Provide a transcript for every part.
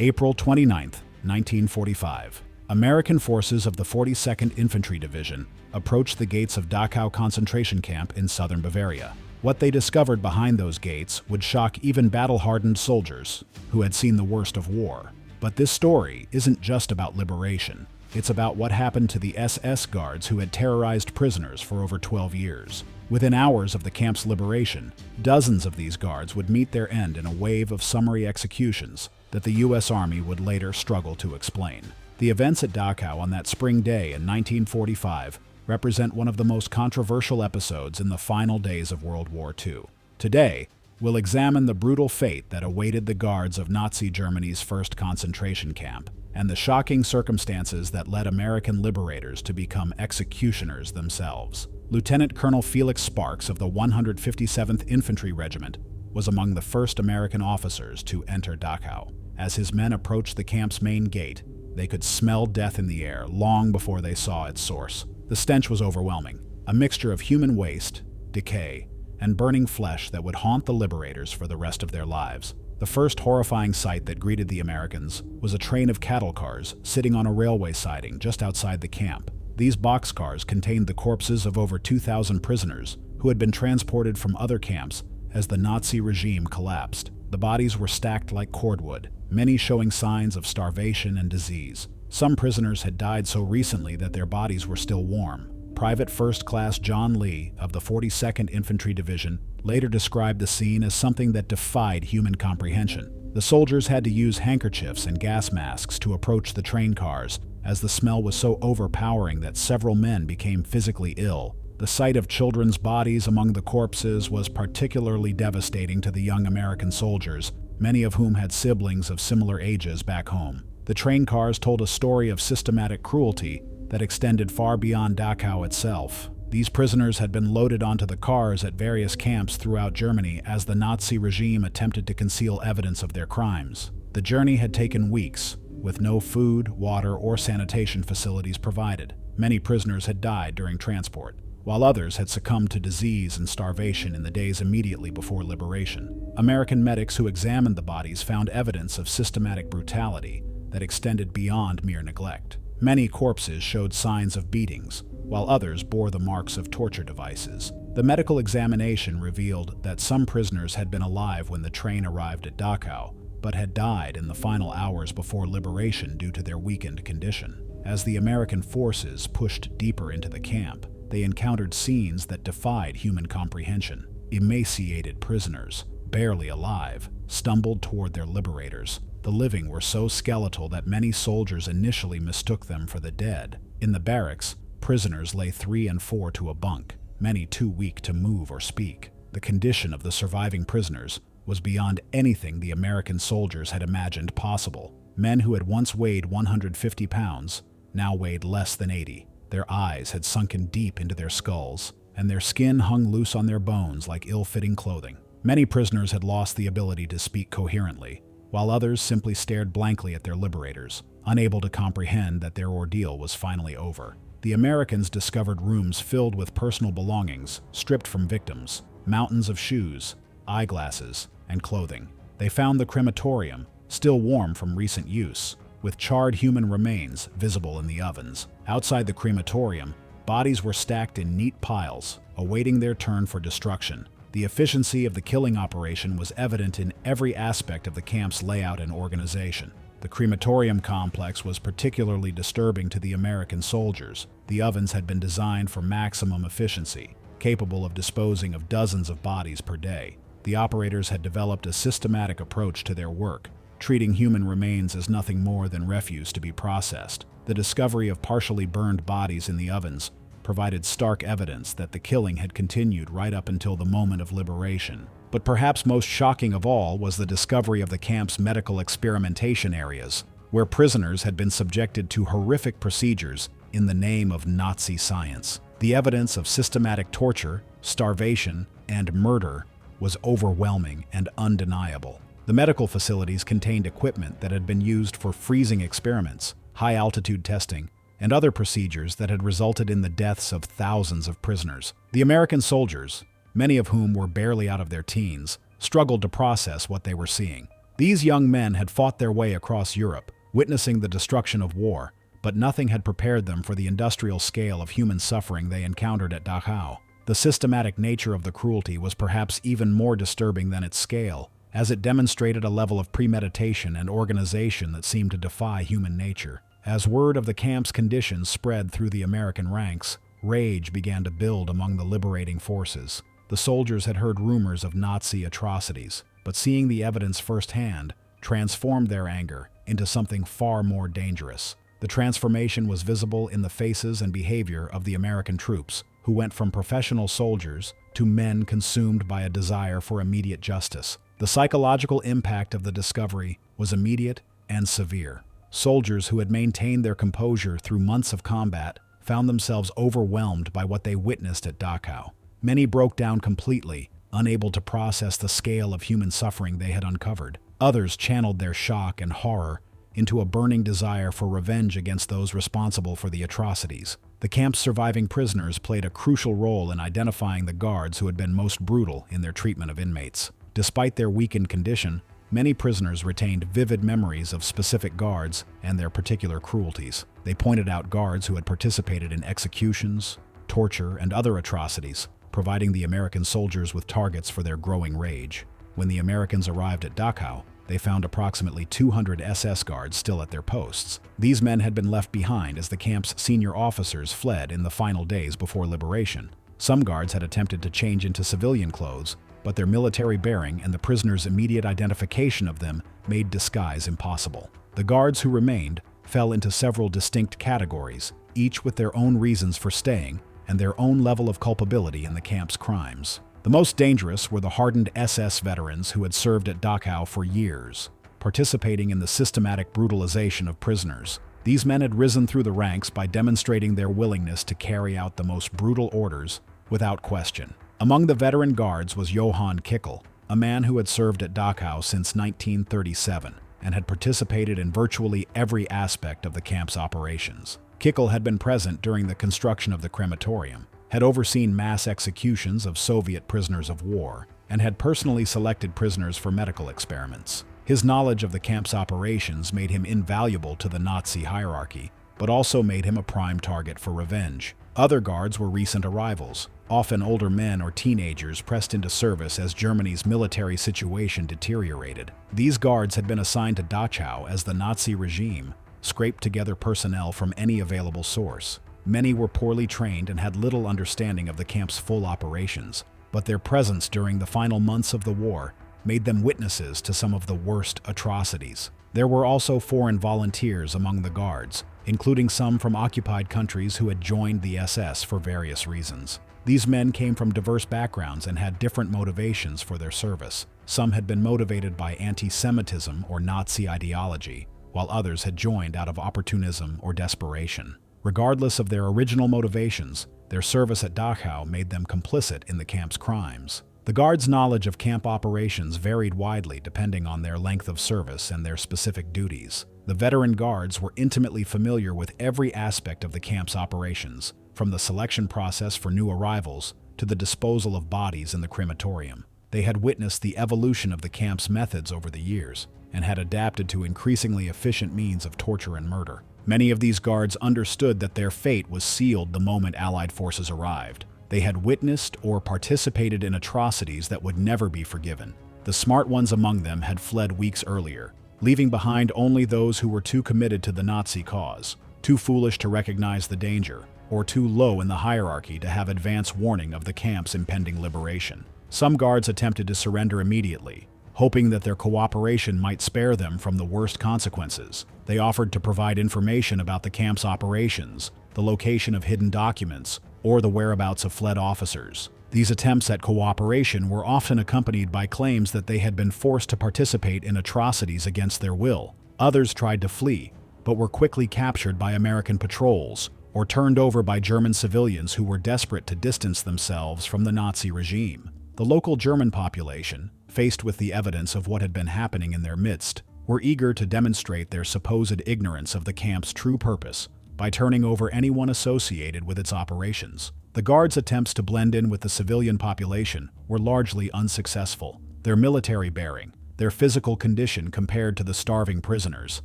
April 29, 1945. American forces of the 42nd Infantry Division approached the gates of Dachau concentration camp in southern Bavaria. What they discovered behind those gates would shock even battle-hardened soldiers who had seen the worst of war. But this story isn't just about liberation. It's about what happened to the SS guards who had terrorized prisoners for over 12 years. Within hours of the camp's liberation, dozens of these guards would meet their end in a wave of summary executions that the U.S. Army would later struggle to explain. The events at Dachau on that spring day in 1945 represent one of the most controversial episodes in the final days of World War II. Today, we'll examine the brutal fate that awaited the guards of Nazi Germany's first concentration camp, and the shocking circumstances that led American liberators to become executioners themselves. Lieutenant Colonel Felix Sparks of the 157th Infantry Regiment was among the first American officers to enter Dachau. As his men approached the camp's main gate, they could smell death in the air long before they saw its source. The stench was overwhelming, a mixture of human waste, decay, and burning flesh that would haunt the liberators for the rest of their lives. The first horrifying sight that greeted the Americans was a train of cattle cars sitting on a railway siding just outside the camp. These boxcars contained the corpses of over 2,000 prisoners who had been transported from other camps as the Nazi regime collapsed. The bodies were stacked like cordwood, many showing signs of starvation and disease. Some prisoners had died so recently that their bodies were still warm. Private First Class John Lee of the 42nd Infantry Division later described the scene as something that defied human comprehension. The soldiers had to use handkerchiefs and gas masks to approach the train cars, as the smell was so overpowering that several men became physically ill. The sight of children's bodies among the corpses was particularly devastating to the young American soldiers, many of whom had siblings of similar ages back home. The train cars told a story of systematic cruelty that extended far beyond Dachau itself. These prisoners had been loaded onto the cars at various camps throughout Germany as the Nazi regime attempted to conceal evidence of their crimes. The journey had taken weeks, with no food, water, or sanitation facilities provided. Many prisoners had died during transport, while others had succumbed to disease and starvation in the days immediately before liberation. American medics who examined the bodies found evidence of systematic brutality that extended beyond mere neglect. Many corpses showed signs of beatings, while others bore the marks of torture devices. The medical examination revealed that some prisoners had been alive when the train arrived at Dachau, but had died in the final hours before liberation due to their weakened condition. As the American forces pushed deeper into the camp, they encountered scenes that defied human comprehension. Emaciated prisoners, barely alive, stumbled toward their liberators. The living were so skeletal that many soldiers initially mistook them for the dead. In the barracks, prisoners lay 3 and 4 to a bunk, many too weak to move or speak. The condition of the surviving prisoners was beyond anything the American soldiers had imagined possible. Men who had once weighed 150 pounds now weighed less than 80. Their eyes had sunken deep into their skulls, and their skin hung loose on their bones like ill-fitting clothing. Many prisoners had lost the ability to speak coherently, while others simply stared blankly at their liberators, unable to comprehend that their ordeal was finally over. The Americans discovered rooms filled with personal belongings stripped from victims, mountains of shoes, eyeglasses, and clothing. They found the crematorium, still warm from recent use, with charred human remains visible in the ovens. Outside the crematorium, bodies were stacked in neat piles, awaiting their turn for destruction. The efficiency of the killing operation was evident in every aspect of the camp's layout and organization. The crematorium complex was particularly disturbing to the American soldiers. The ovens had been designed for maximum efficiency, capable of disposing of dozens of bodies per day. The operators had developed a systematic approach to their work, treating human remains as nothing more than refuse to be processed. The discovery of partially burned bodies in the ovens provided stark evidence that the killing had continued right up until the moment of liberation. But perhaps most shocking of all was the discovery of the camp's medical experimentation areas, where prisoners had been subjected to horrific procedures in the name of Nazi science. The evidence of systematic torture, starvation, and murder was overwhelming and undeniable. The medical facilities contained equipment that had been used for freezing experiments, high-altitude testing, and other procedures that had resulted in the deaths of thousands of prisoners. The American soldiers, many of whom were barely out of their teens, struggled to process what they were seeing. These young men had fought their way across Europe, witnessing the destruction of war, but nothing had prepared them for the industrial scale of human suffering they encountered at Dachau. The systematic nature of the cruelty was perhaps even more disturbing than its scale, as it demonstrated a level of premeditation and organization that seemed to defy human nature. As word of the camp's conditions spread through the American ranks, rage began to build among the liberating forces. The soldiers had heard rumors of Nazi atrocities, but seeing the evidence firsthand transformed their anger into something far more dangerous. The transformation was visible in the faces and behavior of the American troops, who went from professional soldiers to men consumed by a desire for immediate justice. The psychological impact of the discovery was immediate and severe. Soldiers who had maintained their composure through months of combat found themselves overwhelmed by what they witnessed at Dachau. Many broke down completely, unable to process the scale of human suffering they had uncovered. Others channeled their shock and horror into a burning desire for revenge against those responsible for the atrocities. The camp's surviving prisoners played a crucial role in identifying the guards who had been most brutal in their treatment of inmates. Despite their weakened condition, many prisoners retained vivid memories of specific guards and their particular cruelties. They pointed out guards who had participated in executions, torture, and other atrocities, providing the American soldiers with targets for their growing rage. When the Americans arrived at Dachau, they found approximately 200 SS guards still at their posts. These men had been left behind as the camp's senior officers fled in the final days before liberation. Some guards had attempted to change into civilian clothes, but their military bearing and the prisoners' immediate identification of them made disguise impossible. The guards who remained fell into several distinct categories, each with their own reasons for staying and their own level of culpability in the camp's crimes. The most dangerous were the hardened SS veterans who had served at Dachau for years, participating in the systematic brutalization of prisoners. These men had risen through the ranks by demonstrating their willingness to carry out the most brutal orders without question. Among the veteran guards was Johann Kickel, a man who had served at Dachau since 1937 and had participated in virtually every aspect of the camp's operations. Kickel had been present during the construction of the crematorium, had overseen mass executions of Soviet prisoners of war, and had personally selected prisoners for medical experiments. His knowledge of the camp's operations made him invaluable to the Nazi hierarchy, but also made him a prime target for revenge. Other guards were recent arrivals, often older men or teenagers pressed into service as Germany's military situation deteriorated. These guards had been assigned to Dachau as the Nazi regime scraped together personnel from any available source. Many were poorly trained and had little understanding of the camp's full operations, but their presence during the final months of the war made them witnesses to some of the worst atrocities. There were also foreign volunteers among the guards, including some from occupied countries who had joined the SS for various reasons. These men came from diverse backgrounds and had different motivations for their service. Some had been motivated by anti-Semitism or Nazi ideology, while others had joined out of opportunism or desperation. Regardless of their original motivations, their service at Dachau made them complicit in the camp's crimes. The guards' knowledge of camp operations varied widely depending on their length of service and their specific duties. The veteran guards were intimately familiar with every aspect of the camp's operations, from the selection process for new arrivals to the disposal of bodies in the crematorium. They had witnessed the evolution of the camp's methods over the years and had adapted to increasingly efficient means of torture and murder. Many of these guards understood that their fate was sealed the moment Allied forces arrived. They had witnessed or participated in atrocities that would never be forgiven. The smart ones among them had fled weeks earlier, leaving behind only those who were too committed to the Nazi cause, too foolish to recognize the danger, or too low in the hierarchy to have advance warning of the camp's impending liberation. Some guards attempted to surrender immediately, hoping that their cooperation might spare them from the worst consequences. They offered to provide information about the camp's operations, the location of hidden documents, or the whereabouts of fled officers. These attempts at cooperation were often accompanied by claims that they had been forced to participate in atrocities against their will. Others tried to flee, but were quickly captured by American patrols or turned over by German civilians who were desperate to distance themselves from the Nazi regime. The local German population, faced with the evidence of what had been happening in their midst, were eager to demonstrate their supposed ignorance of the camp's true purpose by turning over anyone associated with its operations. The guards' attempts to blend in with the civilian population were largely unsuccessful. Their military bearing, their physical condition compared to the starving prisoners,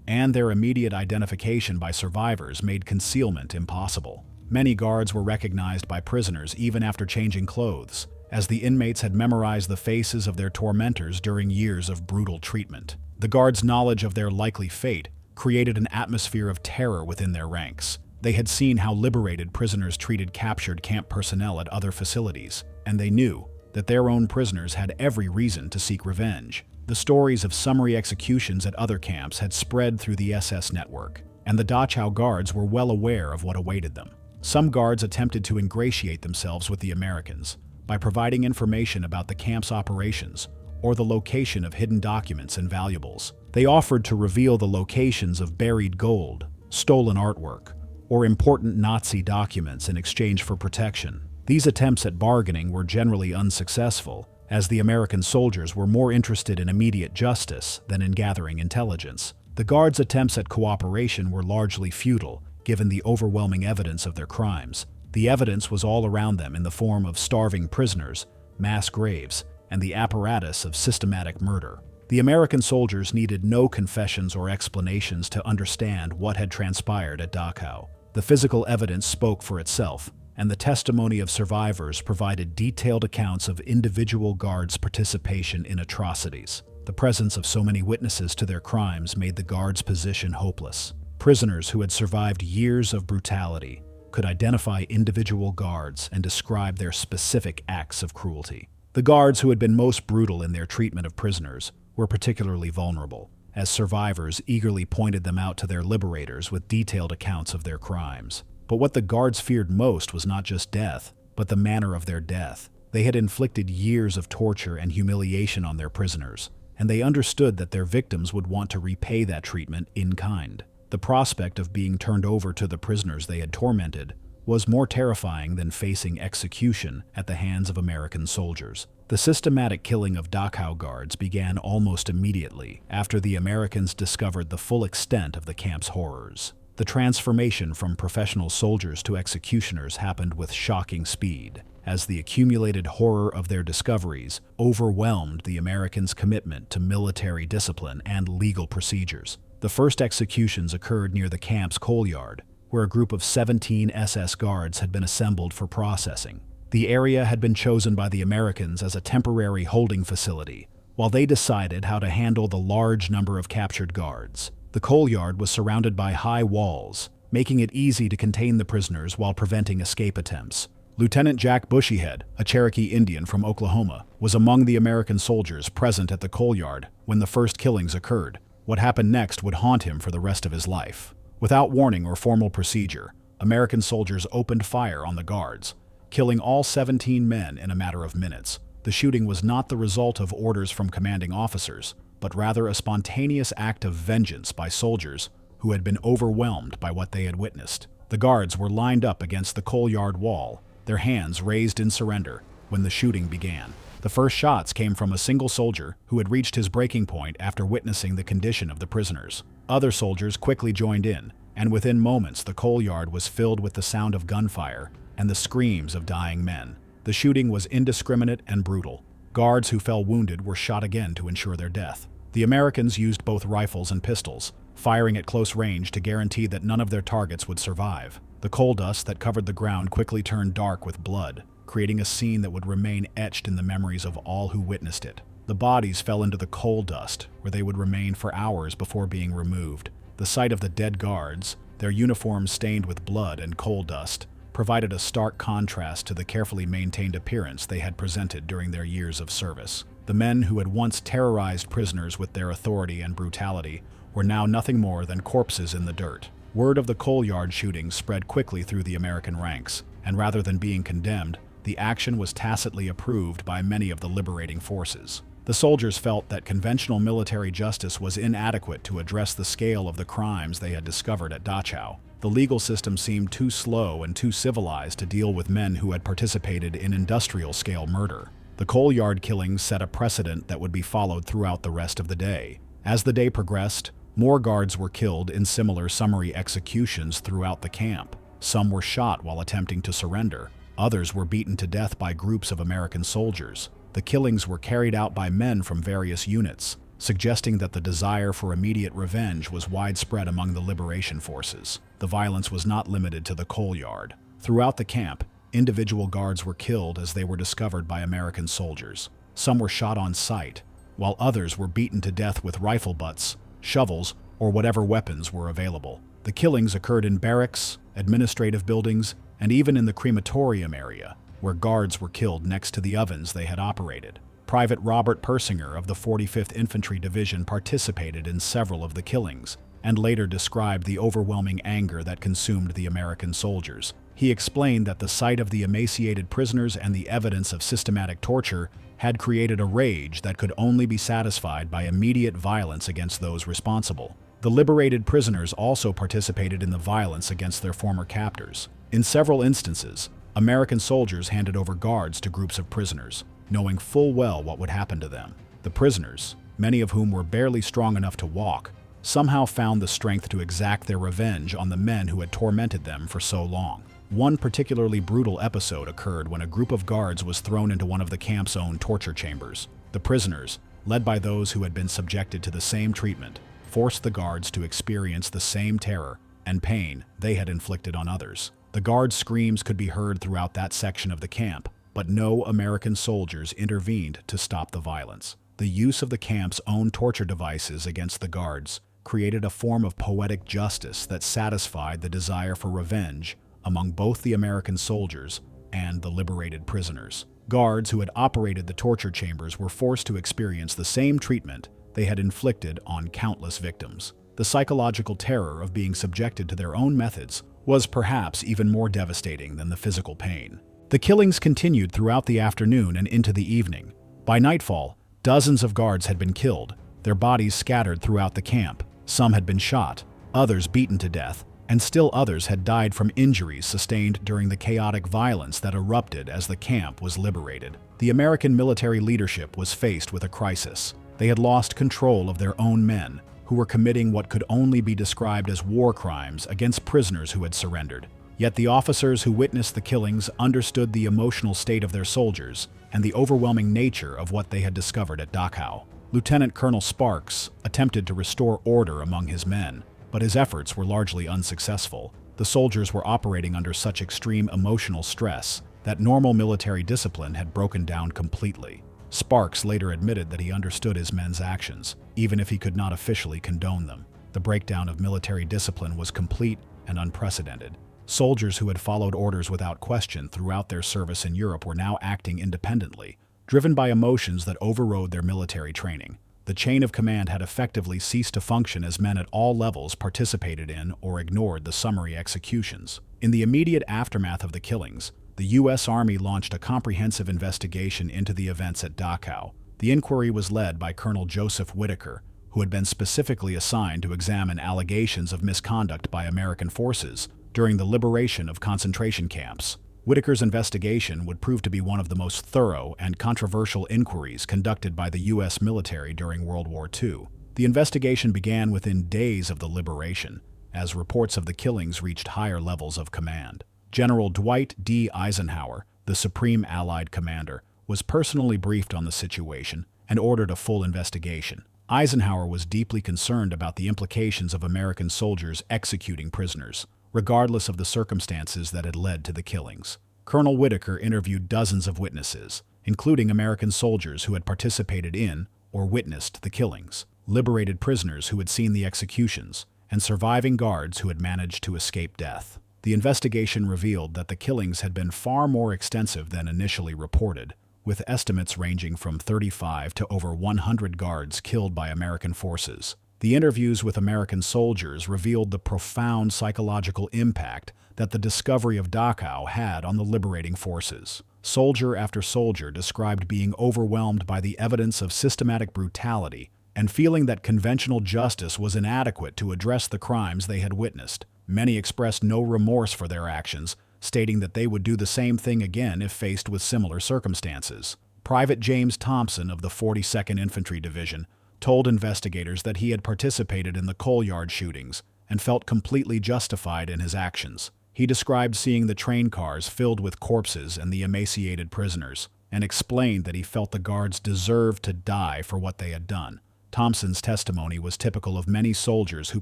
and their immediate identification by survivors made concealment impossible. Many guards were recognized by prisoners even after changing clothes, as the inmates had memorized the faces of their tormentors during years of brutal treatment. The guards' knowledge of their likely fate created an atmosphere of terror within their ranks. They had seen how liberated prisoners treated captured camp personnel at other facilities, and they knew that their own prisoners had every reason to seek revenge. The stories of summary executions at other camps had spread through the SS network, and the Dachau guards were well aware of what awaited them. Some guards attempted to ingratiate themselves with the Americans by providing information about the camp's operations or the location of hidden documents and valuables. They offered to reveal the locations of buried gold, stolen artwork, or important Nazi documents in exchange for protection. These attempts at bargaining were generally unsuccessful, as the American soldiers were more interested in immediate justice than in gathering intelligence. The guards' attempts at cooperation were largely futile, given the overwhelming evidence of their crimes. The evidence was all around them in the form of starving prisoners, mass graves, and the apparatus of systematic murder. The American soldiers needed no confessions or explanations to understand what had transpired at Dachau. The physical evidence spoke for itself, and the testimony of survivors provided detailed accounts of individual guards' participation in atrocities. The presence of so many witnesses to their crimes made the guards' position hopeless. Prisoners who had survived years of brutality could identify individual guards and describe their specific acts of cruelty. The guards who had been most brutal in their treatment of prisoners were particularly vulnerable, as survivors eagerly pointed them out to their liberators with detailed accounts of their crimes. But what the guards feared most was not just death, but the manner of their death. They had inflicted years of torture and humiliation on their prisoners, and they understood that their victims would want to repay that treatment in kind. The prospect of being turned over to the prisoners they had tormented was more terrifying than facing execution at the hands of American soldiers. The systematic killing of Dachau guards began almost immediately after the Americans discovered the full extent of the camp's horrors. The transformation from professional soldiers to executioners happened with shocking speed, as the accumulated horror of their discoveries overwhelmed the Americans' commitment to military discipline and legal procedures. The first executions occurred near the camp's coal yard, where a group of 17 SS guards had been assembled for processing. The area had been chosen by the Americans as a temporary holding facility, while they decided how to handle the large number of captured guards. The coal yard was surrounded by high walls, making it easy to contain the prisoners while preventing escape attempts. Lieutenant Jack Bushyhead, a Cherokee Indian from Oklahoma, was among the American soldiers present at the coal yard when the first killings occurred. What happened next would haunt him for the rest of his life. Without warning or formal procedure, American soldiers opened fire on the guards, killing all 17 men in a matter of minutes. The shooting was not the result of orders from commanding officers, but rather a spontaneous act of vengeance by soldiers who had been overwhelmed by what they had witnessed. The guards were lined up against the coal yard wall, their hands raised in surrender, when the shooting began. The first shots came from a single soldier who had reached his breaking point after witnessing the condition of the prisoners. Other soldiers quickly joined in, and within moments the coal yard was filled with the sound of gunfire and the screams of dying men. The shooting was indiscriminate and brutal. Guards who fell wounded were shot again to ensure their death. The Americans used both rifles and pistols, firing at close range to guarantee that none of their targets would survive. The coal dust that covered the ground quickly turned dark with blood, creating a scene that would remain etched in the memories of all who witnessed it. The bodies fell into the coal dust, where they would remain for hours before being removed. The sight of the dead guards, their uniforms stained with blood and coal dust, provided a stark contrast to the carefully maintained appearance they had presented during their years of service. The men who had once terrorized prisoners with their authority and brutality were now nothing more than corpses in the dirt. Word of the coal yard shooting spread quickly through the American ranks, and rather than being condemned, the action was tacitly approved by many of the liberating forces. The soldiers felt that conventional military justice was inadequate to address the scale of the crimes they had discovered at Dachau. The legal system seemed too slow and too civilized to deal with men who had participated in industrial-scale murder. The coal yard killings set a precedent that would be followed throughout the rest of the day. As the day progressed, more guards were killed in similar summary executions throughout the camp. Some were shot while attempting to surrender. Others were beaten to death by groups of American soldiers. The killings were carried out by men from various units, suggesting that the desire for immediate revenge was widespread among the liberation forces. The violence was not limited to the coal yard. Throughout the camp, individual guards were killed as they were discovered by American soldiers. Some were shot on sight, while others were beaten to death with rifle butts, shovels, or whatever weapons were available. The killings occurred in barracks, administrative buildings, and even in the crematorium area, where guards were killed next to the ovens they had operated. Private Robert Persinger of the 45th Infantry Division participated in several of the killings, and later described the overwhelming anger that consumed the American soldiers. He explained that the sight of the emaciated prisoners and the evidence of systematic torture had created a rage that could only be satisfied by immediate violence against those responsible. The liberated prisoners also participated in the violence against their former captors. In several instances, American soldiers handed over guards to groups of prisoners, knowing full well what would happen to them. The prisoners, many of whom were barely strong enough to walk, somehow found the strength to exact their revenge on the men who had tormented them for so long. One particularly brutal episode occurred when a group of guards was thrown into one of the camp's own torture chambers. The prisoners, led by those who had been subjected to the same treatment, forced the guards to experience the same terror and pain they had inflicted on others. The guards' screams could be heard throughout that section of the camp, but no American soldiers intervened to stop the violence. The use of the camp's own torture devices against the guards created a form of poetic justice that satisfied the desire for revenge among both the American soldiers and the liberated prisoners. Guards who had operated the torture chambers were forced to experience the same treatment they had inflicted on countless victims. The psychological terror of being subjected to their own methods was perhaps even more devastating than the physical pain. The killings continued throughout the afternoon and into the evening. By nightfall, dozens of guards had been killed, their bodies scattered throughout the camp. Some had been shot, others beaten to death, and still others had died from injuries sustained during the chaotic violence that erupted as the camp was liberated. The American military leadership was faced with a crisis. They had lost control of their own men, who were committing what could only be described as war crimes against prisoners who had surrendered. Yet the officers who witnessed the killings understood the emotional state of their soldiers and the overwhelming nature of what they had discovered at Dachau. Lieutenant Colonel Sparks attempted to restore order among his men, but his efforts were largely unsuccessful. The soldiers were operating under such extreme emotional stress that normal military discipline had broken down completely. Sparks later admitted that he understood his men's actions, even if he could not officially condone them. The breakdown of military discipline was complete and unprecedented. Soldiers who had followed orders without question throughout their service in Europe were now acting independently, driven by emotions that overrode their military training. The chain of command had effectively ceased to function as men at all levels participated in or ignored the summary executions. In the immediate aftermath of the killings, the U.S. Army launched a comprehensive investigation into the events at Dachau. The inquiry was led by Colonel Joseph Whitaker, who had been specifically assigned to examine allegations of misconduct by American forces during the liberation of concentration camps. Whitaker's investigation would prove to be one of the most thorough and controversial inquiries conducted by the U.S. military during World War II. The investigation began within days of the liberation, as reports of the killings reached higher levels of command. General Dwight D. Eisenhower, the Supreme Allied Commander, was personally briefed on the situation and ordered a full investigation. Eisenhower was deeply concerned about the implications of American soldiers executing prisoners, regardless of the circumstances that had led to the killings. Colonel Whitaker interviewed dozens of witnesses, including American soldiers who had participated in or witnessed the killings, liberated prisoners who had seen the executions, and surviving guards who had managed to escape death. The investigation revealed that the killings had been far more extensive than initially reported, with estimates ranging from 35 to over 100 guards killed by American forces. The interviews with American soldiers revealed the profound psychological impact that the discovery of Dachau had on the liberating forces. Soldier after soldier described being overwhelmed by the evidence of systematic brutality and feeling that conventional justice was inadequate to address the crimes they had witnessed. Many expressed no remorse for their actions, stating that they would do the same thing again if faced with similar circumstances. Private James Thompson of the 42nd Infantry Division told investigators that he had participated in the coal yard shootings and felt completely justified in his actions. He described seeing the train cars filled with corpses and the emaciated prisoners, and explained that he felt the guards deserved to die for what they had done. Thompson's testimony was typical of many soldiers who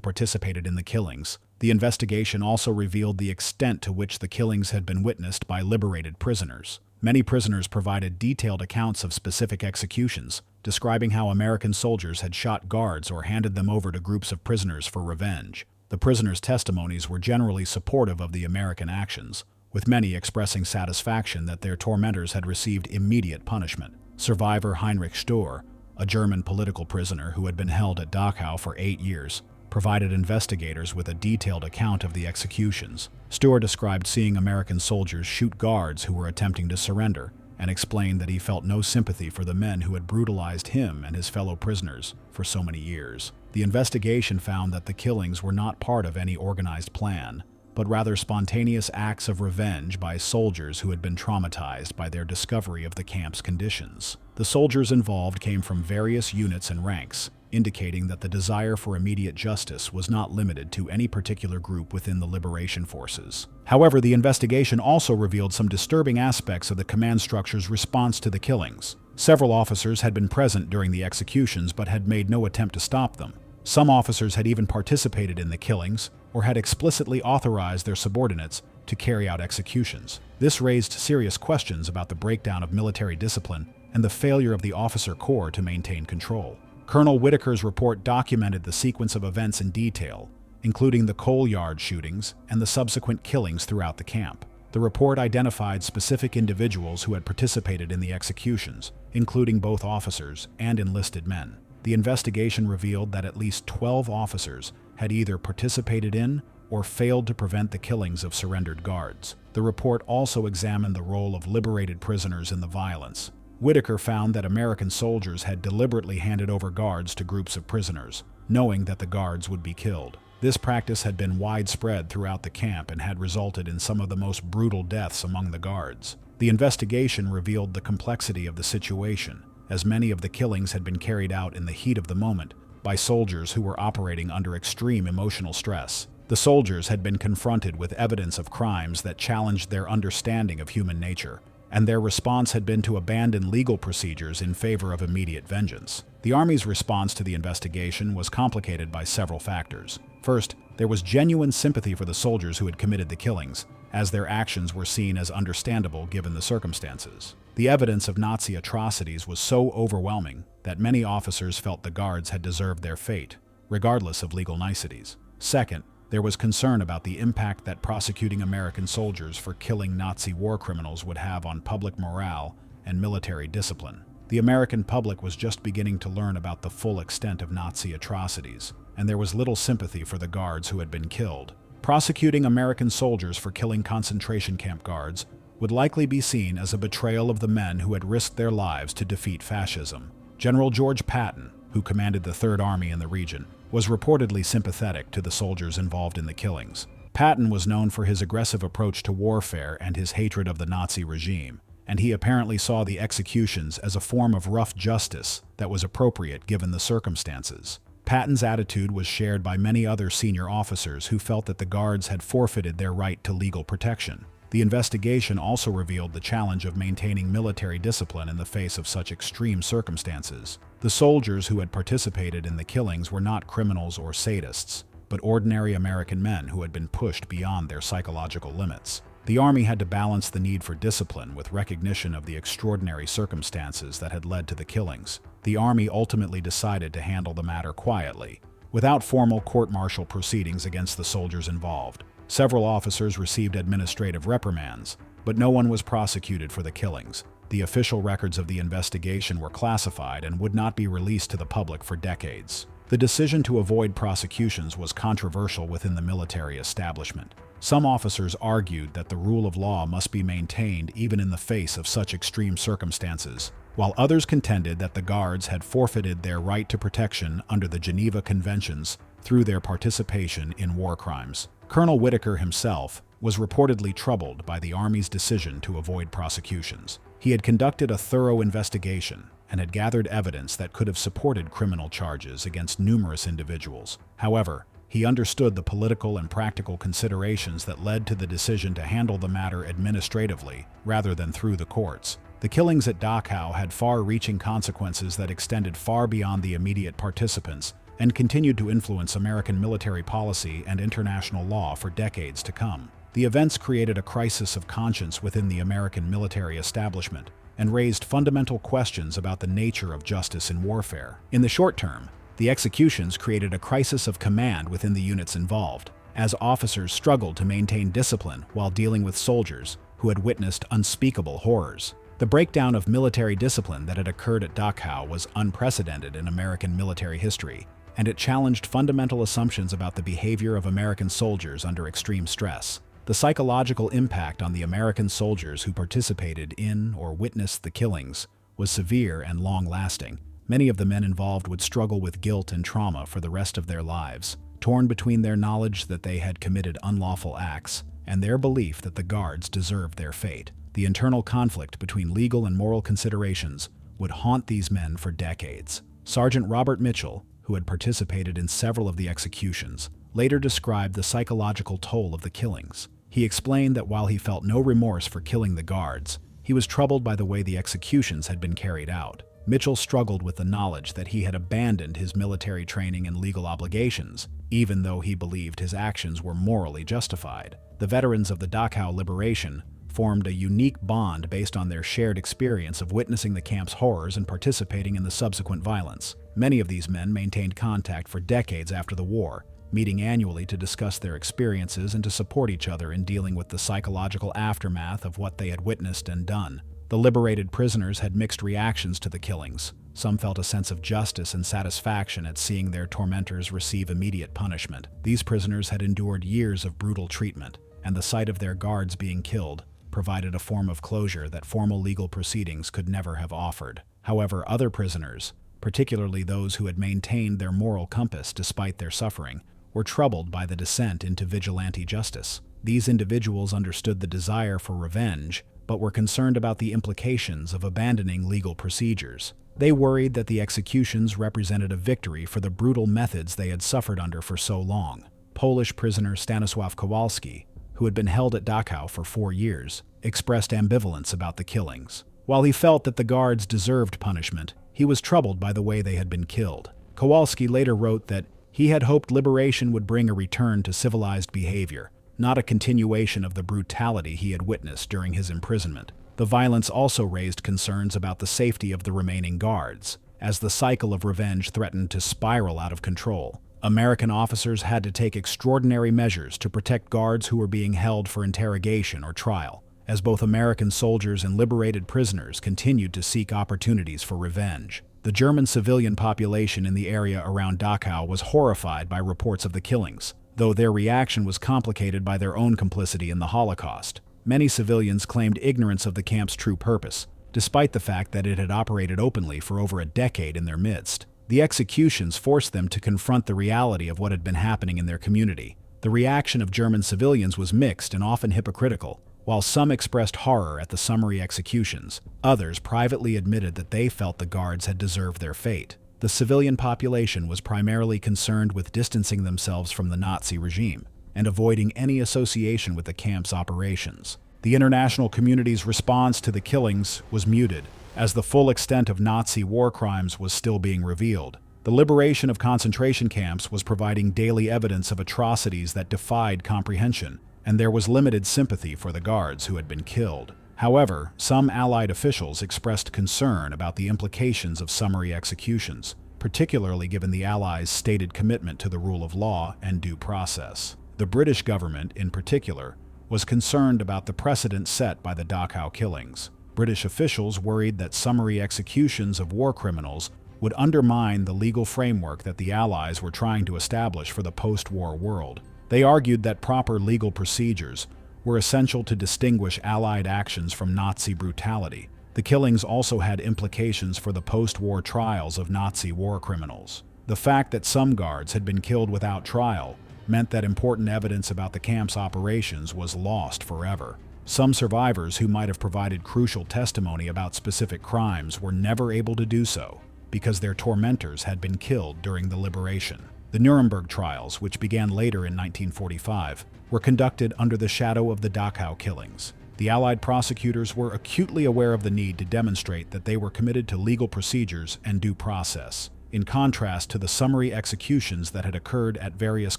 participated in the killings. The investigation also revealed the extent to which the killings had been witnessed by liberated prisoners. Many prisoners provided detailed accounts of specific executions, describing how American soldiers had shot guards or handed them over to groups of prisoners for revenge. The prisoners' testimonies were generally supportive of the American actions, with many expressing satisfaction that their tormentors had received immediate punishment. Survivor Heinrich Sturr, a German political prisoner who had been held at Dachau for 8 years, provided investigators with a detailed account of the executions. Sturr described seeing American soldiers shoot guards who were attempting to surrender, and explained that he felt no sympathy for the men who had brutalized him and his fellow prisoners for so many years. The investigation found that the killings were not part of any organized plan, but rather spontaneous acts of revenge by soldiers who had been traumatized by their discovery of the camp's conditions. The soldiers involved came from various units and ranks, indicating that the desire for immediate justice was not limited to any particular group within the liberation forces. However, the investigation also revealed some disturbing aspects of the command structure's response to the killings. Several officers had been present during the executions but had made no attempt to stop them. Some officers had even participated in the killings or had explicitly authorized their subordinates to carry out executions. This raised serious questions about the breakdown of military discipline and the failure of the officer corps to maintain control. Colonel Whitaker's report documented the sequence of events in detail, including the coal yard shootings and the subsequent killings throughout the camp. The report identified specific individuals who had participated in the executions, including both officers and enlisted men. The investigation revealed that at least 12 officers had either participated in or failed to prevent the killings of surrendered guards. The report also examined the role of liberated prisoners in the violence. Whitaker found that American soldiers had deliberately handed over guards to groups of prisoners, knowing that the guards would be killed. This practice had been widespread throughout the camp and had resulted in some of the most brutal deaths among the guards. The investigation revealed the complexity of the situation, as many of the killings had been carried out in the heat of the moment by soldiers who were operating under extreme emotional stress. The soldiers had been confronted with evidence of crimes that challenged their understanding of human nature, and their response had been to abandon legal procedures in favor of immediate vengeance. The Army's response to the investigation was complicated by several factors. First, there was genuine sympathy for the soldiers who had committed the killings, as their actions were seen as understandable given the circumstances. The evidence of Nazi atrocities was so overwhelming that many officers felt the guards had deserved their fate, regardless of legal niceties. Second, there was concern about the impact that prosecuting American soldiers for killing Nazi war criminals would have on public morale and military discipline. The American public was just beginning to learn about the full extent of Nazi atrocities, and there was little sympathy for the guards who had been killed. Prosecuting American soldiers for killing concentration camp guards would likely be seen as a betrayal of the men who had risked their lives to defeat fascism. General George Patton, who commanded the Third Army in the region, was reportedly sympathetic to the soldiers involved in the killings. Patton was known for his aggressive approach to warfare and his hatred of the Nazi regime, and he apparently saw the executions as a form of rough justice that was appropriate given the circumstances. Patton's attitude was shared by many other senior officers who felt that the guards had forfeited their right to legal protection. The investigation also revealed the challenge of maintaining military discipline in the face of such extreme circumstances. The soldiers who had participated in the killings were not criminals or sadists, but ordinary American men who had been pushed beyond their psychological limits. The Army had to balance the need for discipline with recognition of the extraordinary circumstances that had led to the killings. The Army ultimately decided to handle the matter quietly, without formal court-martial proceedings against the soldiers involved. Several officers received administrative reprimands, but no one was prosecuted for the killings. The official records of the investigation were classified and would not be released to the public for decades. The decision to avoid prosecutions was controversial within the military establishment. Some officers argued that the rule of law must be maintained even in the face of such extreme circumstances, while others contended that the guards had forfeited their right to protection under the Geneva Conventions through their participation in war crimes. Colonel Whitaker himself was reportedly troubled by the Army's decision to avoid prosecutions. He had conducted a thorough investigation and had gathered evidence that could have supported criminal charges against numerous individuals. However, he understood the political and practical considerations that led to the decision to handle the matter administratively rather than through the courts. The killings at Dachau had far-reaching consequences that extended far beyond the immediate participants and continued to influence American military policy and international law for decades to come. The events created a crisis of conscience within the American military establishment and raised fundamental questions about the nature of justice in warfare. In the short term, the executions created a crisis of command within the units involved, as officers struggled to maintain discipline while dealing with soldiers who had witnessed unspeakable horrors. The breakdown of military discipline that had occurred at Dachau was unprecedented in American military history, and it challenged fundamental assumptions about the behavior of American soldiers under extreme stress. The psychological impact on the American soldiers who participated in or witnessed the killings was severe and long-lasting. Many of the men involved would struggle with guilt and trauma for the rest of their lives, torn between their knowledge that they had committed unlawful acts and their belief that the guards deserved their fate. The internal conflict between legal and moral considerations would haunt these men for decades. Sergeant Robert Mitchell, who had participated in several of the executions, later described the psychological toll of the killings. He explained that while he felt no remorse for killing the guards, he was troubled by the way the executions had been carried out. Mitchell struggled with the knowledge that he had abandoned his military training and legal obligations, even though he believed his actions were morally justified. The veterans of the Dachau liberation formed a unique bond based on their shared experience of witnessing the camp's horrors and participating in the subsequent violence. Many of these men maintained contact for decades after the war, meeting annually to discuss their experiences and to support each other in dealing with the psychological aftermath of what they had witnessed and done. The liberated prisoners had mixed reactions to the killings. Some felt a sense of justice and satisfaction at seeing their tormentors receive immediate punishment. These prisoners had endured years of brutal treatment, and the sight of their guards being killed provided a form of closure that formal legal proceedings could never have offered. However, other prisoners, particularly those who had maintained their moral compass despite their suffering, were troubled by the descent into vigilante justice. These individuals understood the desire for revenge, but were concerned about the implications of abandoning legal procedures. They worried that the executions represented a victory for the brutal methods they had suffered under for so long. Polish prisoner Stanisław Kowalski, who had been held at Dachau for 4 years, expressed ambivalence about the killings. While he felt that the guards deserved punishment, he was troubled by the way they had been killed. Kowalski later wrote that he had hoped liberation would bring a return to civilized behavior, not a continuation of the brutality he had witnessed during his imprisonment. The violence also raised concerns about the safety of the remaining guards, as the cycle of revenge threatened to spiral out of control. American officers had to take extraordinary measures to protect guards who were being held for interrogation or trial, as both American soldiers and liberated prisoners continued to seek opportunities for revenge. The German civilian population in the area around Dachau was horrified by reports of the killings, though their reaction was complicated by their own complicity in the Holocaust. Many civilians claimed ignorance of the camp's true purpose, despite the fact that it had operated openly for over a decade in their midst. The executions forced them to confront the reality of what had been happening in their community. The reaction of German civilians was mixed and often hypocritical. While some expressed horror at the summary executions, others privately admitted that they felt the guards had deserved their fate. The civilian population was primarily concerned with distancing themselves from the Nazi regime and avoiding any association with the camp's operations. The international community's response to the killings was muted, as the full extent of Nazi war crimes was still being revealed. The liberation of concentration camps was providing daily evidence of atrocities that defied comprehension, and there was limited sympathy for the guards who had been killed. However, some Allied officials expressed concern about the implications of summary executions, particularly given the Allies' stated commitment to the rule of law and due process. The British government, in particular, was concerned about the precedent set by the Dachau killings. British officials worried that summary executions of war criminals would undermine the legal framework that the Allies were trying to establish for the post-war world. They argued that proper legal procedures were essential to distinguish Allied actions from Nazi brutality. The killings also had implications for the post-war trials of Nazi war criminals. The fact that some guards had been killed without trial meant that important evidence about the camp's operations was lost forever. Some survivors who might have provided crucial testimony about specific crimes were never able to do so because their tormentors had been killed during the liberation. The Nuremberg trials, which began later in 1945, were conducted under the shadow of the Dachau killings. The Allied prosecutors were acutely aware of the need to demonstrate that they were committed to legal procedures and due process, in contrast to the summary executions that had occurred at various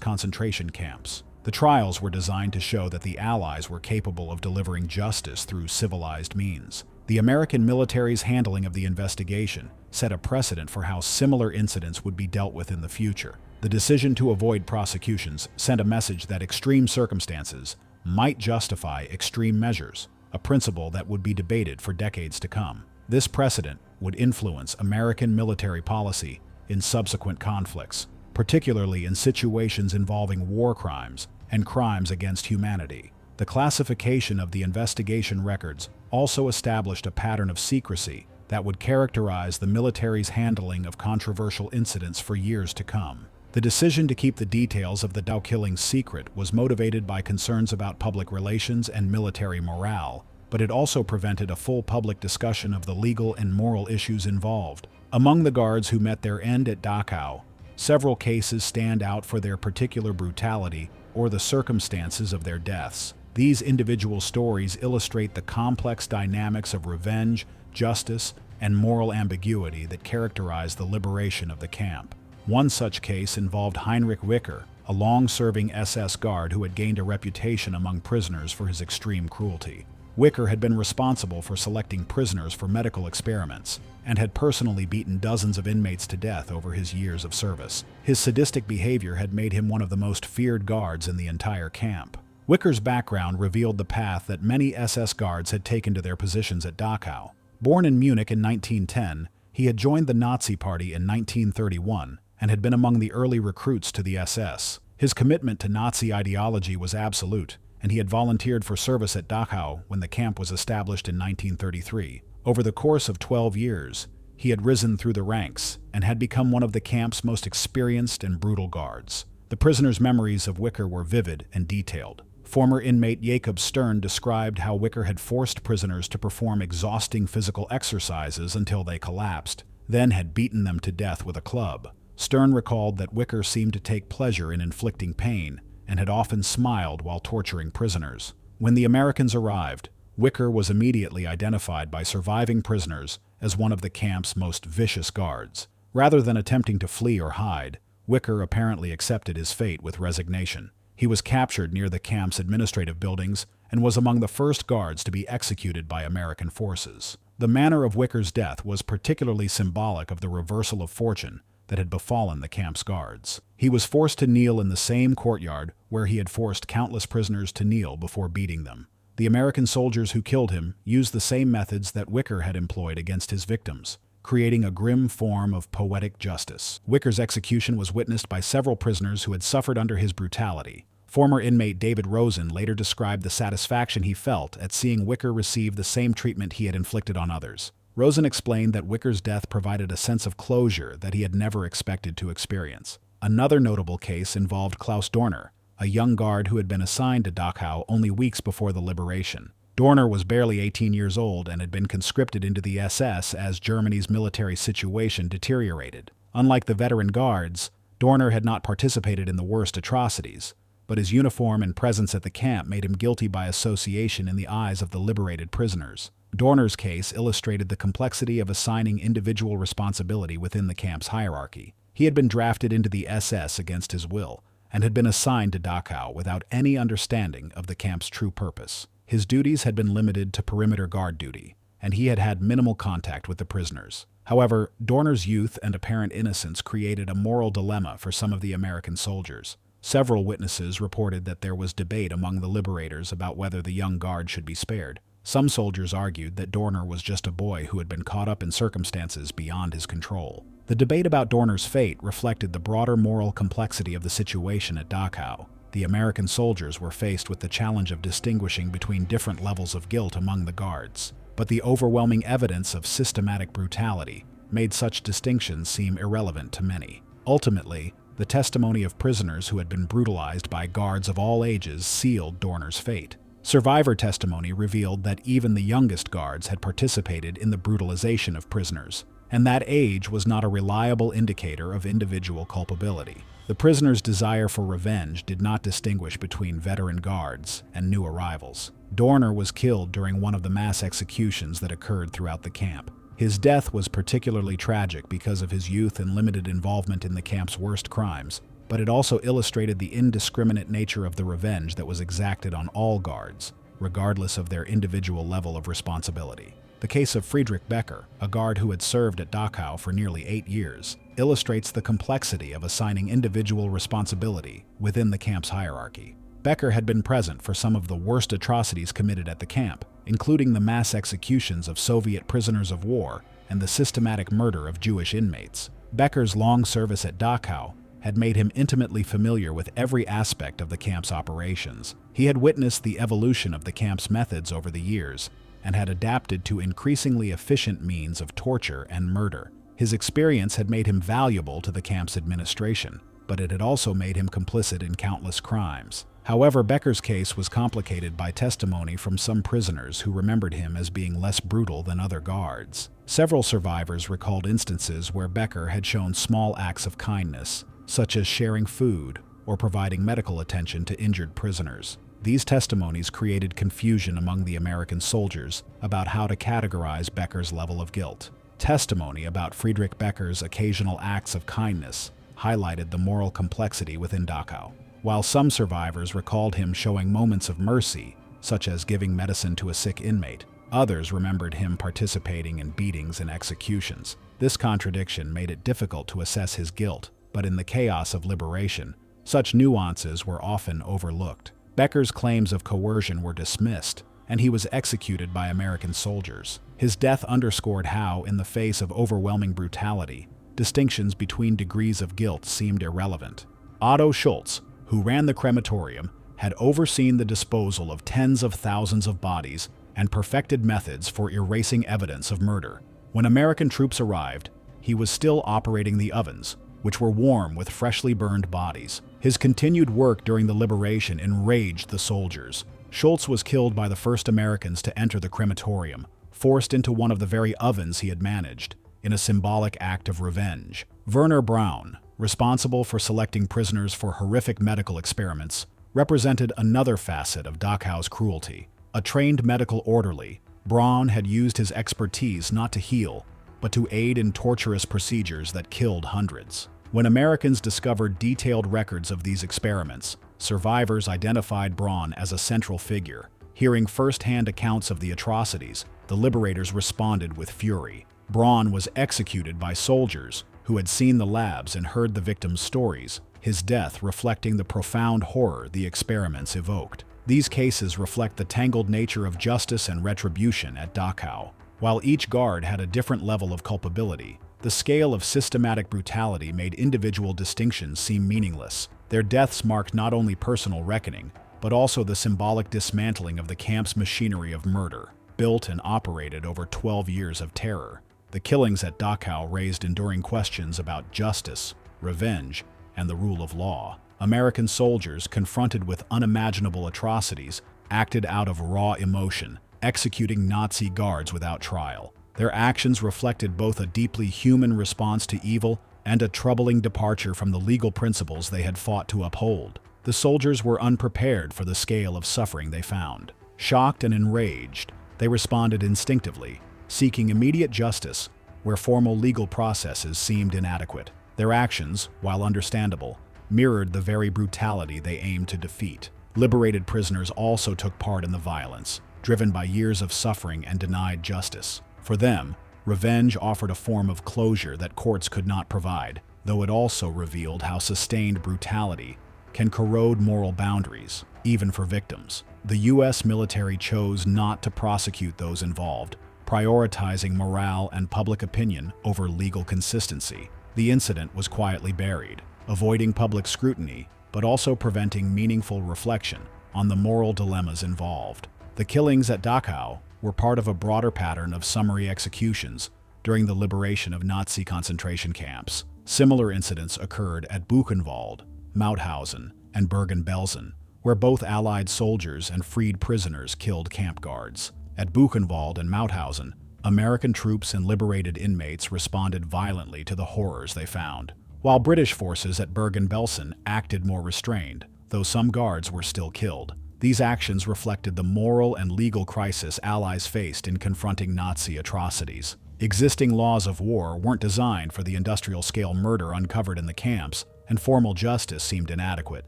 concentration camps. The trials were designed to show that the Allies were capable of delivering justice through civilized means. The American military's handling of the investigation set a precedent for how similar incidents would be dealt with in the future. The decision to avoid prosecutions sent a message that extreme circumstances might justify extreme measures, a principle that would be debated for decades to come. This precedent would influence American military policy in subsequent conflicts, particularly in situations involving war crimes and crimes against humanity. The classification of the investigation records also established a pattern of secrecy that would characterize the military's handling of controversial incidents for years to come. The decision to keep the details of the Dachau killing secret was motivated by concerns about public relations and military morale, but it also prevented a full public discussion of the legal and moral issues involved. Among the guards who met their end at Dachau, several cases stand out for their particular brutality or the circumstances of their deaths. These individual stories illustrate the complex dynamics of revenge, justice, and moral ambiguity that characterize the liberation of the camp. One such case involved Heinrich Wicker, a long-serving SS guard who had gained a reputation among prisoners for his extreme cruelty. Wicker had been responsible for selecting prisoners for medical experiments and had personally beaten dozens of inmates to death over his years of service. His sadistic behavior had made him one of the most feared guards in the entire camp. Wicker's background revealed the path that many SS guards had taken to their positions at Dachau. Born in Munich in 1910, he had joined the Nazi Party in 1931 and had been among the early recruits to the SS. His commitment to Nazi ideology was absolute, and he had volunteered for service at Dachau when the camp was established in 1933. Over the course of 12 years, he had risen through the ranks and had become one of the camp's most experienced and brutal guards. The prisoners' memories of Wicker were vivid and detailed. Former inmate Jacob Stern described how Wicker had forced prisoners to perform exhausting physical exercises until they collapsed, then had beaten them to death with a club. Stern recalled that Wicker seemed to take pleasure in inflicting pain and had often smiled while torturing prisoners. When the Americans arrived, Wicker was immediately identified by surviving prisoners as one of the camp's most vicious guards. Rather than attempting to flee or hide, Wicker apparently accepted his fate with resignation. He was captured near the camp's administrative buildings and was among the first guards to be executed by American forces. The manner of Wicker's death was particularly symbolic of the reversal of fortune that had befallen the camp's guards. He was forced to kneel in the same courtyard where he had forced countless prisoners to kneel before beating them. The American soldiers who killed him used the same methods that Wicker had employed against his victims, creating a grim form of poetic justice. Wicker's execution was witnessed by several prisoners who had suffered under his brutality. Former inmate David Rosen later described the satisfaction he felt at seeing Wicker receive the same treatment he had inflicted on others. Rosen explained that Wicker's death provided a sense of closure that he had never expected to experience. Another notable case involved Klaus Dorner, a young guard who had been assigned to Dachau only weeks before the liberation. Dorner was barely 18 years old and had been conscripted into the SS as Germany's military situation deteriorated. Unlike the veteran guards, Dorner had not participated in the worst atrocities, but his uniform and presence at the camp made him guilty by association in the eyes of the liberated prisoners. Dorner's case illustrated the complexity of assigning individual responsibility within the camp's hierarchy. He had been drafted into the SS against his will and had been assigned to Dachau without any understanding of the camp's true purpose. His duties had been limited to perimeter guard duty, and he had had minimal contact with the prisoners. However, Dorner's youth and apparent innocence created a moral dilemma for some of the American soldiers. Several witnesses reported that there was debate among the liberators about whether the young guard should be spared. Some soldiers argued that Dorner was just a boy who had been caught up in circumstances beyond his control. The debate about Dorner's fate reflected the broader moral complexity of the situation at Dachau. The American soldiers were faced with the challenge of distinguishing between different levels of guilt among the guards, but the overwhelming evidence of systematic brutality made such distinctions seem irrelevant to many. Ultimately, the testimony of prisoners who had been brutalized by guards of all ages sealed Dorner's fate. Survivor testimony revealed that even the youngest guards had participated in the brutalization of prisoners, and that age was not a reliable indicator of individual culpability. The prisoners' desire for revenge did not distinguish between veteran guards and new arrivals. Dorner was killed during one of the mass executions that occurred throughout the camp. His death was particularly tragic because of his youth and limited involvement in the camp's worst crimes, but it also illustrated the indiscriminate nature of the revenge that was exacted on all guards, regardless of their individual level of responsibility. The case of Friedrich Becker, a guard who had served at Dachau for nearly 8 years, illustrates the complexity of assigning individual responsibility within the camp's hierarchy. Becker had been present for some of the worst atrocities committed at the camp, including the mass executions of Soviet prisoners of war and the systematic murder of Jewish inmates. Becker's long service at Dachau had made him intimately familiar with every aspect of the camp's operations. He had witnessed the evolution of the camp's methods over the years and had adapted to increasingly efficient means of torture and murder. His experience had made him valuable to the camp's administration, but it had also made him complicit in countless crimes. However, Becker's case was complicated by testimony from some prisoners who remembered him as being less brutal than other guards. Several survivors recalled instances where Becker had shown small acts of kindness, such as sharing food or providing medical attention to injured prisoners. These testimonies created confusion among the American soldiers about how to categorize Becker's level of guilt. Testimony about Friedrich Becker's occasional acts of kindness highlighted the moral complexity within Dachau. While some survivors recalled him showing moments of mercy, such as giving medicine to a sick inmate, others remembered him participating in beatings and executions. This contradiction made it difficult to assess his guilt, but in the chaos of liberation, such nuances were often overlooked. Becker's claims of coercion were dismissed, and he was executed by American soldiers. His death underscored how, in the face of overwhelming brutality, distinctions between degrees of guilt seemed irrelevant. Otto Schultz, who ran the crematorium, had overseen the disposal of tens of thousands of bodies and perfected methods for erasing evidence of murder. When American troops arrived, he was still operating the ovens, which were warm with freshly burned bodies. His continued work during the liberation enraged the soldiers. Schultz was killed by the first Americans to enter the crematorium, forced into one of the very ovens he had managed, in a symbolic act of revenge. Werner Braun, responsible for selecting prisoners for horrific medical experiments, represented another facet of Dachau's cruelty. A trained medical orderly, Braun had used his expertise not to heal, but to aid in torturous procedures that killed hundreds. When Americans discovered detailed records of these experiments, survivors identified Braun as a central figure. Hearing first-hand accounts of the atrocities, the liberators responded with fury. Braun was executed by soldiers who had seen the labs and heard the victims' stories, his death reflecting the profound horror the experiments evoked. These cases reflect the tangled nature of justice and retribution at Dachau. While each guard had a different level of culpability, the scale of systematic brutality made individual distinctions seem meaningless. Their deaths marked not only personal reckoning, but also the symbolic dismantling of the camp's machinery of murder, built and operated over 12 years of terror. The killings at Dachau raised enduring questions about justice, revenge, and the rule of law. American soldiers, confronted with unimaginable atrocities, acted out of raw emotion, executing Nazi guards without trial. Their actions reflected both a deeply human response to evil and a troubling departure from the legal principles they had fought to uphold. The soldiers were unprepared for the scale of suffering they found. Shocked and enraged, they responded instinctively, seeking immediate justice where formal legal processes seemed inadequate. Their actions, while understandable, mirrored the very brutality they aimed to defeat. Liberated prisoners also took part in the violence, driven by years of suffering and denied justice. For them, revenge offered a form of closure that courts could not provide, though it also revealed how sustained brutality can corrode moral boundaries, even for victims. The U.S. military chose not to prosecute those involved, prioritizing morale and public opinion over legal consistency. The incident was quietly buried, avoiding public scrutiny, but also preventing meaningful reflection on the moral dilemmas involved. The killings at Dachau were part of a broader pattern of summary executions during the liberation of Nazi concentration camps. Similar incidents occurred at Buchenwald, Mauthausen, and Bergen-Belsen, where both Allied soldiers and freed prisoners killed camp guards. At Buchenwald and Mauthausen, American troops and liberated inmates responded violently to the horrors they found, while British forces at Bergen-Belsen acted more restrained, though some guards were still killed. These actions reflected the moral and legal crisis Allies faced in confronting Nazi atrocities. Existing laws of war weren't designed for the industrial-scale murder uncovered in the camps, and formal justice seemed inadequate.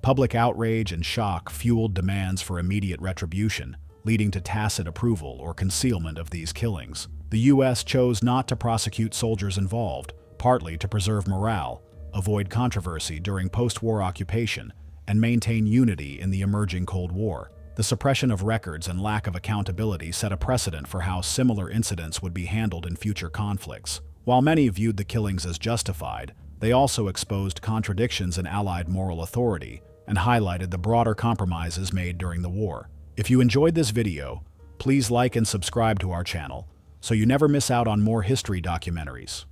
Public outrage and shock fueled demands for immediate retribution, leading to tacit approval or concealment of these killings. The U.S. chose not to prosecute soldiers involved, partly to preserve morale, avoid controversy during post-war occupation, and maintain unity in the emerging Cold War. The suppression of records and lack of accountability set a precedent for how similar incidents would be handled in future conflicts. While many viewed the killings as justified, they also exposed contradictions in Allied moral authority and highlighted the broader compromises made during the war. If you enjoyed this video, please like and subscribe to our channel so you never miss out on more history documentaries.